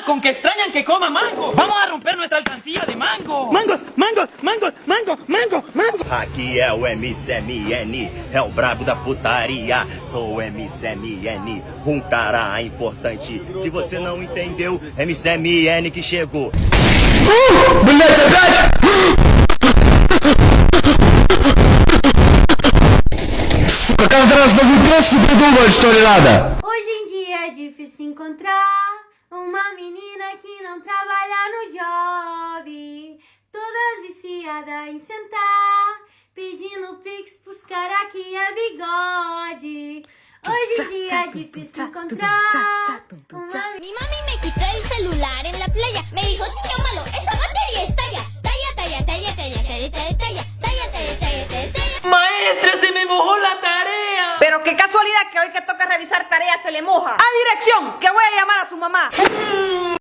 Con que extrañan que coma mango. Vamos a romper nuestra alcancía de mango. Mangos, mangos, mangos, mango, mango, mango. Aqui é o MCMN, é o brabo da putaria. Sou o MCMN, um cara importante. Se você não entendeu, MCMN que chegou. Блять, опять! Сука, каждый раз новый просто придумывать, что ли, надо? Hoje em dia é difícil encontrar uma menina que não trabalha no job, toda viciada em sentar, pedindo pix pros cara que é bigode. Hoje em dia é difícil encontrar uma... Mi mami me quitó el celular en la playa. Me dijo, niño malo, esa batería estalla. Talla, talla, talla, talla, talla, talla, talla, talla, talla, talla, talla, talla. Maestra, se me mojó la tarea. Pero qué casualidad que hoy que toca revisar tareas se le moja. A dirección, que voy a llamar a su mamá.